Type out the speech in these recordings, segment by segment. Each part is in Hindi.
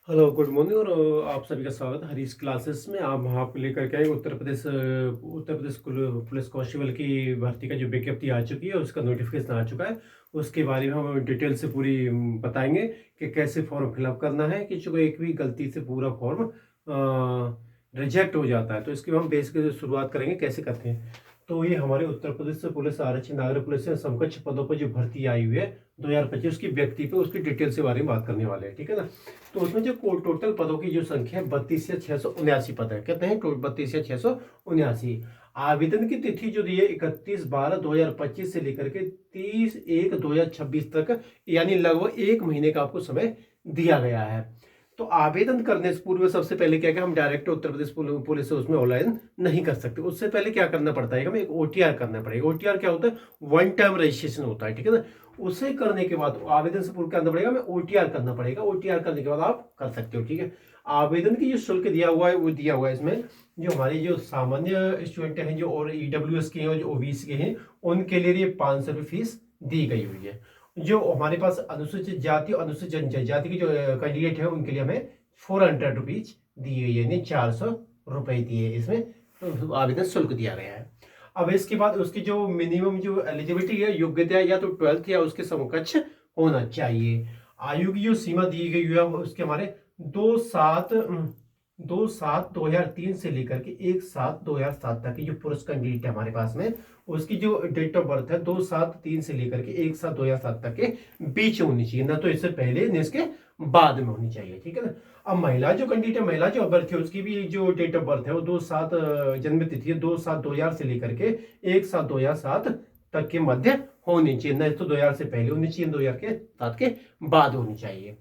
Hello, good morning. और आप सभी का स्वागत है हरीश क्लासेस में। आप वहाँ पे लेकर के आए उत्तर प्रदेश पुलिस कांस्टेबल की भर्ती का जो विज्ञप्ति आ चुकी है, उसका नोटिफिकेशन आ चुका है। उसके बारे में हम डिटेल से पूरी बताएंगे कि कैसे फॉर्म फिलअप करना है, कि जो एक भी गलती से पूरा फॉर्म रिजेक्ट हो जाता है। तो इसकी हम बेसिक शुरुआत करेंगे कैसे करते हैं। तो ये हमारे उत्तर प्रदेश से पुलिस आरक्षण नागरिक पुलिस से समकक्ष पदों पर जो भर्ती आई हुई है 2025 की व्यक्ति पे, उसकी डिटेल से बारे में बात करने वाले हैं, ठीक है ना। तो उसमें जो टोटल पदों की जो संख्या है 32,679 पद है। कहते हैं 32,679। आवेदन की तिथि जो दी है 31/12/2025 से लेकर के 30/1/2026 तक, यानी लगभग 1 महीने का आपको समय दिया गया है। तो आवेदन करने से पूर्व सबसे पहले क्या हम डायरेक्ट उत्तर प्रदेश पुलिस से उसमें ऑनलाइन नहीं कर सकते। उससे पहले क्या करना पड़ता है, हमें एक ओटीआर करना पड़ेगा। ओटीआर क्या होता है? वन टाइम रजिस्ट्रेशन होता है, ठीक है ना। उसे करने के बाद आवेदन से पूर्व करना पड़ेगा, हमें ओटीआर करना पड़ेगा। ओटीआर करने के बाद आप कर सकते हो, ठीक है। आवेदन की जो शुल्क दिया हुआ है वो दिया हुआ है इसमें। जो हमारे जो सामान्य स्टूडेंट हैं, जो और ईडब्ल्यूएस के हैं और जो ओबीसी के हैं, उनके लिए ये 500 रुपये फीस दी गई हुई है। जो हमारे पास अनुसूचित जाति और अनुसूचित जनजाति के जो कैंडिडेट है, उनके लिए हमें 400 रुपीज दी गई है, यानी 400 रुपये दिए इसमें तो आवेदन शुल्क दिया गया है। अब इसके बाद उसकी जो मिनिमम जो एलिजिबिलिटी है, योग्यता है, या तो 12th या उसके समकक्ष होना चाहिए। आयु की जो सीमा दी गई है उसके हमारे 2/7/2003 से लेकर के 1/7/2007 तक की जो पुरुष कैंडिडेट है हमारे पास में, उसकी जो डेट ऑफ बर्थ है 2/7/3 से लेकर के 1/7/2007 तक के बीच होनी चाहिए, ना तो इससे पहले न इसके बाद में होनी चाहिए, ठीक है ना। अब महिला जो कैंडिडेट है, महिला जो बर्थ है, उसकी भी जो डेट ऑफ बर्थ है वो 2/7 जन्म तिथि है 2/7/2000 से लेकर के 1/7/2007 तक के मध्य होनी चाहिए, न तो 2000 से पहले होनी चाहिए, 2007 के बाद होनी चाहिए।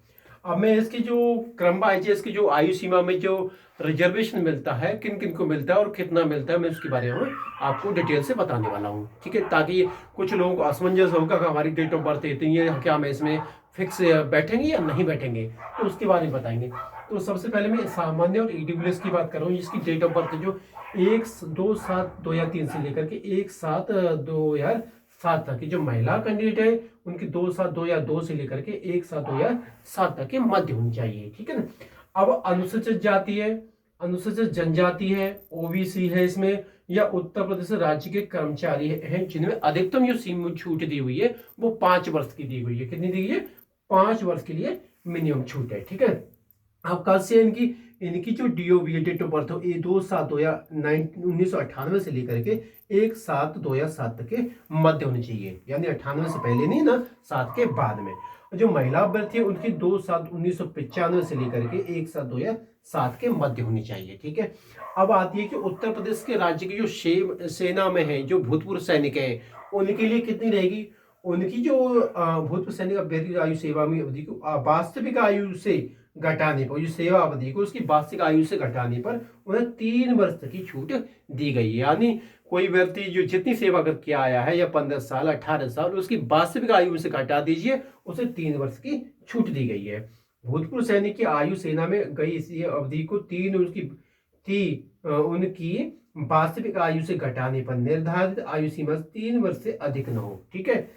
अब मैं इसकी जो क्रम वाइज इसकी जो आयु सीमा में जो रिजर्वेशन मिलता है, किन किन को मिलता है और कितना मिलता है, मैं उसके बारे में आपको डिटेल से बताने वाला हूँ, ठीक है। ताकि कुछ लोगों को असमंजस होगा कि हमारी डेट ऑफ बर्थ इतनी है, क्या हम इसमें फिक्स बैठेंगे या नहीं बैठेंगे, तो उसके बारे में बताएंगे। तो सबसे पहले मैं सामान्य और ईडब्ल्यूएस की बात कर रहा हूँ। इसकी डेट ऑफ बर्थ जो 1/2/7/2003 से लेकर के 1/7/2007 तक की जो महिला कैंडिडेट है, उनकी 2/7/2002 से लेकर के 1/7/2007 तक के मध्य होनी चाहिए, ठीक है ना। अब अनुसूचित जाति है, अनुसूचित जनजाति है, ओबीसी है इसमें, या उत्तर प्रदेश राज्य के कर्मचारी हैं जिनमें अधिकतम जो सीमा छूट दी हुई है वो 5 वर्ष की दी हुई है। कितनी दी गई है? 5 वर्ष के लिए मिनिमम छूट है, ठीक है। अब कल से इनकी इनकी जो डीओबी है, डेट ऑफ बर्थ हो, 2/7/1998 से लेकर के 1/7/2007 तक के मध्य होनी चाहिए, यानी 98 से पहले नहीं ना, 7 के बाद में। जो महिला अभ्यर्थी है उनकी 2/7/1995 से लेकर के 1/7/2007 के मध्य होनी चाहिए, ठीक है। अब आती है कि उत्तर प्रदेश के राज्य की जो सेना में है, जो भूतपूर्व सैनिक है, उनके लिए कितनी रहेगी? उनकी जो भूतपूर्व सैनिक अभ्यर्थी आयु सेवा में अवधि को वास्तविक आयु से घटाने पर, जो सेवा अवधि को उसकी वार्षिक आयु से घटाने पर उन्हें 3 वर्ष तक की छूट दी गई है। यानी कोई व्यक्ति जो जितनी सेवा करके आया है, या 15 साल 18 साल, उसकी वास्तविक आयु से घटा दीजिए, उसे 3 वर्ष की छूट दी गई है। भूतपूर्व सैनिक की आयु सेना में गई इसी अवधि को उनकी वास्तविक आयु से घटाने पर निर्धारित आयु सीमा 3 वर्ष से अधिक न हो, ठीक है।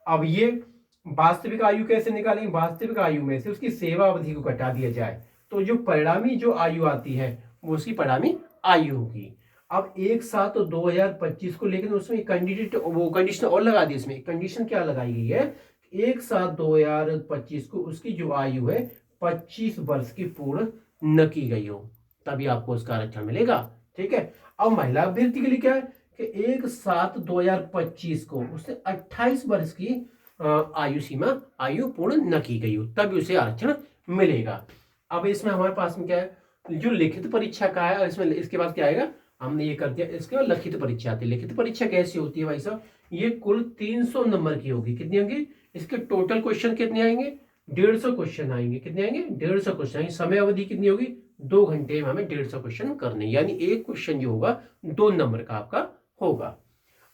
अब ये वास्तविक आयु कैसे निकालेंगे? वास्तविक आयु में से उसकी सेवा अवधि को घटा दिया जाए, तो जो परिणामी जो आयु आती है वो उसकी परिणामी आयु होगी। अब 1/7/2025 को, लेकिन उसमें कैंडिडेट वो कंडीशन और लगा दी। इसमें कंडीशन क्या लगाई गई है? 1/7/2025 को उसकी जो आयु है 25 वर्ष की पूर्ण न की गई हो, तभी आपको उसका आरक्षण मिलेगा, ठीक है। अब महिला अभ्यर्थी के लिए क्या है कि 1/7/2025 को उससे 28 वर्ष की आयु सीमा आयु पूर्ण न की गई हो, तभी उसे आरक्षण मिलेगा। अब इसमें हमारे पास में क्या है, जो लिखित परीक्षा का है, इसमें इसके बाद क्या आएगा, हमने ये कर दिया। इसके बाद लिखित परीक्षा आती है। लिखित परीक्षा कैसी होती है भाई साहब? ये कुल 300 नंबर की होगी। कितनी होंगी? इसके टोटल क्वेश्चन कितने आएंगे? 150 क्वेश्चन आएंगे। कितने आएंगे? 150 क्वेश्चन आएंगे। समय अवधि कितनी होगी? 2 घंटे में हमें 150 क्वेश्चन करने, यानी एक क्वेश्चन जो होगा 2 नंबर का आपका होगा।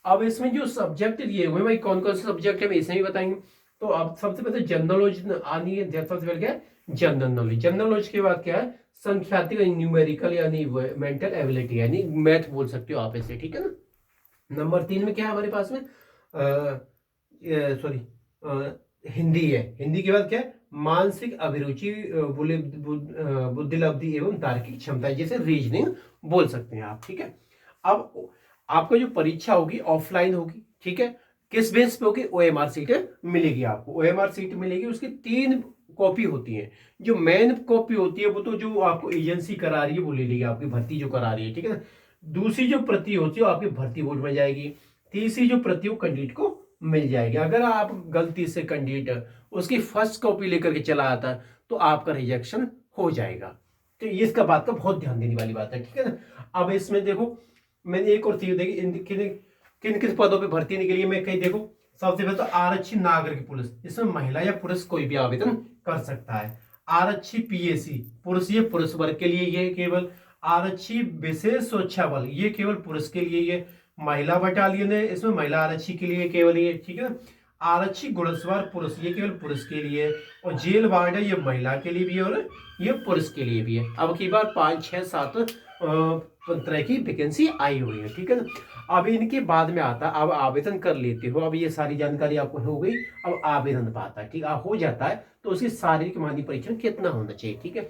अब इसमें जो सब्जेक्ट दिए हुए भाई, कौन कौन से सब्जेक्ट है, इसमें भी बताएंगे। तो अब सबसे पहले जनरल नॉलेज आनी है। सबसे पहले क्या है? General knowledge. जनरल नॉलेज के बाद क्या है? संख्यात्मक, न्यूमेरिकल, यानी मेंटल एबिलिटी, यानी मैथ बोल सकते हो आप इसे, ठीक है ना। नंबर 3 में क्या है हमारे पास में? सॉरी, हिंदी है। हिंदी के बाद क्या है? मानसिक अभिरुचि, बुद्धिलब्धि एवं तार्किक क्षमता, जैसे रीजनिंग बोल सकते हैं आप। ठीक है, अब आपका जो परीक्षा होगी ऑफलाइन होगी। ठीक है, किस बेस पे होगी? ओएमआर सीट मिलेगी आपको, ओएमआर सीट मिलेगी। उसकी 3 कॉपी होती है। जो मेन कॉपी होती है वो तो जो आपको एजेंसी करा रही है वो ले लेगी, आपकी भर्ती जो करा रही है। ठीक है ना, दूसरी जो प्रति होती है वो आपकी भर्ती बोर्ड में जाएगी। तीसरी जो प्रति वो कैंडिडेट को मिल जाएगी। अगर आप गलती से कैंडिडेट उसकी फर्स्ट कॉपी लेकर के चला आता तो आपका रिजेक्शन हो जाएगा। तो ये इसका बात का बहुत ध्यान देने वाली बात है। ठीक है ना, अब इसमें देखो मैंने एक और चीज देखी, किन किन पदों पे भर्ती निकली है मैं कहीं देखो। सबसे पहले तो आरक्षी नागरिक पुलिस, इसमें महिला या पुरुष कोई भी आवेदन कर सकता है। आरक्षी पीएसी पुरुष, ये पुरुष वर्ग के लिए ये केवल। आरक्षी विशेष सुरक्षा बल, ये केवल पुरुष के लिए ये। महिला बटालियन है, इसमें महिला आरक्षी के लिए केवल ये। ठीक है, आरक्षी घुड़सवार पुरुष, ये केवल पुरुष के लिए। और जेल वार्ड है, ये महिला के लिए भी है और ये पुरुष के लिए भी है। अब की बार 5, 6, 7 तरह की वैकेंसी आई हुई है। ठीक है ना, अब इनके बाद में आता है अब आवेदन कर लेते हो। अब ये सारी जानकारी आपको हो गई। अब आवेदन पाता है, ठीक है, हो जाता है तो उसकी शारीरिक मानवीय परीक्षण कितना होना चाहिए। ठीक है,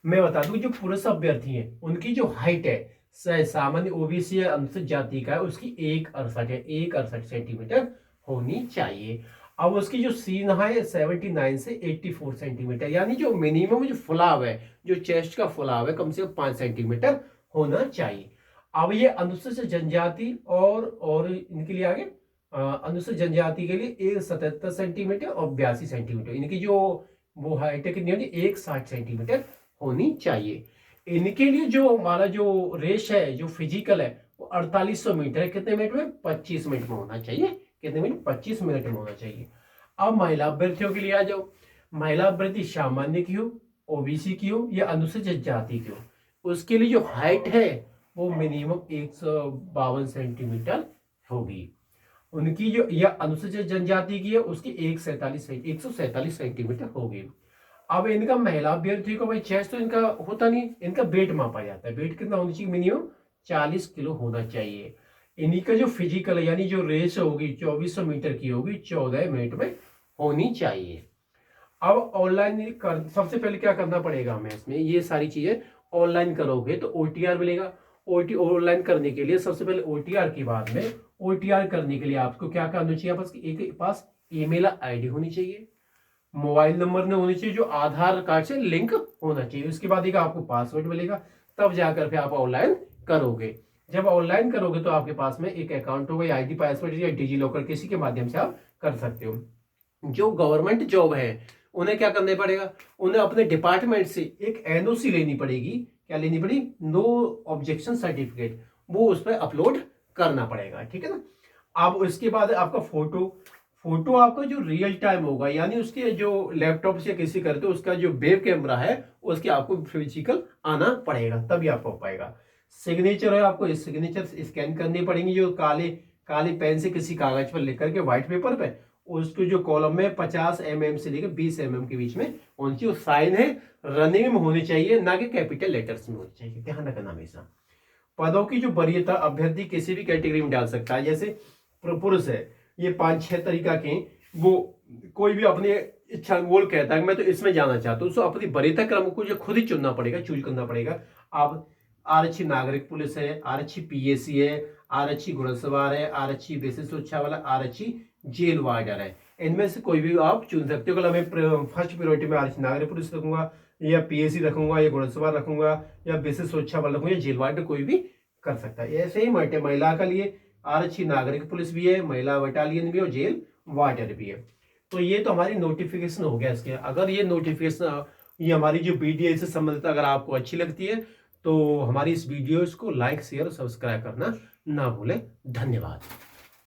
मैं बता दूं जो पुरुष अभ्यर्थी हैं उनकी जो हाइट है सामान्य ओबीसी या अनुसूचित जाति का है उसकी 1.68 है, 1.68 सेंटीमीटर होनी चाहिए। अब उसकी जो सीन है 79 से 84 सेंटीमीटर, यानी जो मिनिमम जो फुलाव है, जो चेस्ट का फुलाव है कम से कम 5 सेंटीमीटर होना चाहिए। अब ये अनुसूचित जनजाति और इनके लिए आगे अनुसूचित जनजाति के लिए 177 सेंटीमीटर और 82 सेंटीमीटर, इनकी जो वो हाइट है कितनी होनी, 160 सेंटीमीटर होनी चाहिए। इनके लिए जो हमारा जो रेस है, जो फिजिकल है वो 4800 मीटर है। कितने मिनट में? 25 मिनट में होना चाहिए। कितने मिनट? 25 मिनट में होना चाहिए। अब महिला अभ्यर्थियों के लिए आ जाओ। महिला अभ्यर्थी सामान्य की हो, ओबीसी की हो या अनुसूचित जाति की हो, उसके लिए जो हाइट है वो मिनिमम 152 सेंटीमीटर होगी। उनकी जो या अनुसूचित जनजाति की है उसकी 147 सेंटीमीटर होगी। अब इनका महिला अभ्यर्थी को भाई चेस्ट तो इनका होता नहीं, इनका वेट मापा जाता है। वेट कितना होना चाहिए? मिनिमम 40 किलो होना चाहिए। इन्हीं का जो फिजिकल यानी जो रेस होगी 2400 मीटर की होगी, 14 मिनट में होनी चाहिए। अब ऑनलाइन सबसे पहले क्या करना पड़ेगा हमें इसमें, ये सारी चीजें ऑनलाइन करोगे तो ओटीआर मिलेगा। ऑनलाइन करने के लिए सबसे पहले ओटीआर के बाद में ओटीआर करने के लिए आपको क्या करना चाहिए? आपके पास ईमेल आईडी होनी चाहिए, मोबाइल नंबर ने होनी चाहिए जो आधार कार्ड से लिंक होना चाहिए। उसके बाद एक आपको पासवर्ड मिलेगा, तब जाकर फिर आप ऑनलाइन करोगे। जब ऑनलाइन करोगे तो आपके पास में एक अकाउंट होगा, आईडी पासवर्ड या डिजी लॉकर किसी के माध्यम से आप कर सकते हो। जो गवर्नमेंट जॉब है उन्हें क्या करना पड़ेगा? उन्हें अपने डिपार्टमेंट से एक एनओसी लेनी पड़ेगी। क्या लेनी पड़ेगी? नो ऑब्जेक्शन सर्टिफिकेट, वो उस पर अपलोड करना पड़ेगा। ठीक है ना। अब उसके बाद आपका फोटो आपका जो रियल टाइम होगा, यानी उसके जो लैपटॉप से किसी करते हो उसका जो वेब कैमरा है उसके आपको फिजिकल आना पड़ेगा, तभी आपको हो पाएगा। सिग्नेचर है, आपको सिग्नेचर स्कैन करनी पड़ेंगी जो काले पेन से किसी कागज पर लिख करके व्हाइट पेपर पे, उसको जो कॉलम में 50 mm से लेकर 20 mm के बीच में होनी चाहिए। साइन है रनिंग में होनी चाहिए, ना कि कैपिटल लेटर्स में होनी चाहिए, ध्यान रखना हमेशा। पदों की जो वरीयता अभ्यर्थी किसी भी कैटेगरी में डाल सकता है। जैसे पुरुष है, ये 5-6 तरीका के, वो कोई भी अपने इच्छा गोल कहता है मैं तो इसमें जाना चाहता हूँ, तो अपनी वरीयता क्रम को जो खुद ही चुनना पड़ेगा, चूज करना पड़ेगा। आप आरक्षी नागरिक पुलिस है, आरक्षी पीएसी है, आरक्षी घुड़सवार है, आरक्षी विशेष सुरक्षा वाला, आरक्षी जेल वार्डर है, इनमें से कोई भी आप चुन सकते हो। मैं फर्स्ट प्रायोरिटी में आरक्षी नागरिक पुलिस रखूंगा या पीएसी रखूंगा या घुड़सवार रखूंगा या विशेष सुरक्षा वाला रखूंगा या जेल वार्डर, कोई भी कर सकता है। ऐसे ही महिला के लिए आरक्षी नागरिक पुलिस भी है, महिला बटालियन भी और जेल वार्डर भी है। तो ये तो हमारी नोटिफिकेशन हो गया इसके। अगर ये नोटिफिकेशन, ये हमारी जो वीडियो से संबंधित अगर आपको अच्छी लगती है तो हमारी इस वीडियो को लाइक शेयर और सब्सक्राइब करना ना भूलें। धन्यवाद।